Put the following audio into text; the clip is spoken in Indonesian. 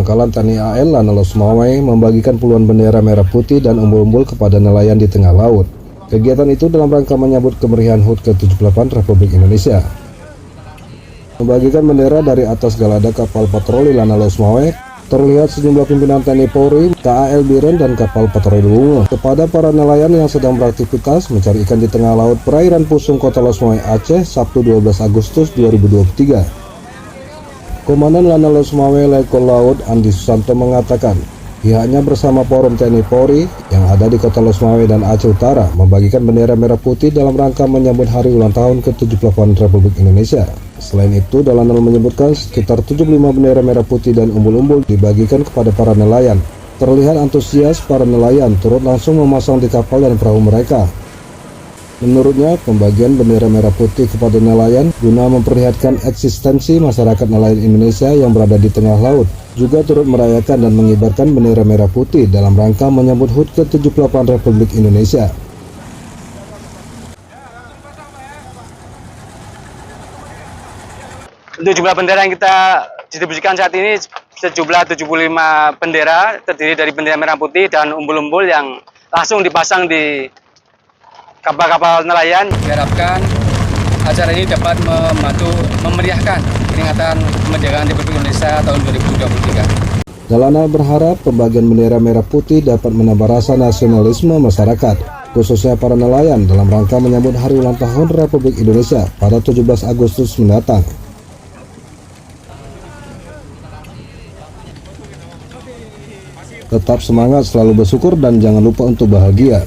Pangkalan TNI AL Lanalo Sumawwe membagikan puluhan bendera merah putih dan umbul-umbul kepada nelayan di tengah laut. Kegiatan itu dalam rangka menyambut kemeriahan HUT ke-78 Republik Indonesia. Membagikan bendera dari atas galada kapal patroli Lanalo Sumawwe, terlihat sejumlah pimpinan TNI Polri, KAL Biren, dan kapal patroli Bungo kepada para nelayan yang sedang beraktivitas mencari ikan di tengah laut perairan Pusung, Kota Losmawai, Aceh, Sabtu 12 Agustus 2023. Komandan Lanalo Sumawwe Letkol Laut Andi Susanto mengatakan, pihaknya bersama Forum TNI Polri yang ada di Kota Losmawai dan Aceh Utara membagikan bendera merah putih dalam rangka menyambut hari ulang tahun ke-78 Republik Indonesia. Selain itu, Lanalo menyebutkan sekitar 75 bendera merah putih dan umbul-umbul dibagikan kepada para nelayan. Terlihat antusias para nelayan turut langsung memasang di kapal dan perahu mereka. Menurutnya, pembagian bendera merah putih kepada nelayan guna memperlihatkan eksistensi masyarakat nelayan Indonesia yang berada di tengah laut, juga turut merayakan dan mengibarkan bendera merah putih dalam rangka menyambut HUT ke-78 Republik Indonesia. Untuk jumlah bendera yang kita distribusikan saat ini sejumlah 75 bendera, terdiri dari bendera merah putih dan umbul-umbul yang langsung dipasang di kapal-kapal nelayan. Diharapkan acara ini dapat membantu memeriahkan peringatan kemerdekaan Republik Indonesia tahun 2023. Lanalo berharap pembagian bendera merah putih dapat menambah rasa nasionalisme masyarakat, khususnya para nelayan dalam rangka menyambut hari ulang tahun Republik Indonesia pada 17 Agustus mendatang. Tetap semangat, selalu bersyukur, dan jangan lupa untuk bahagia.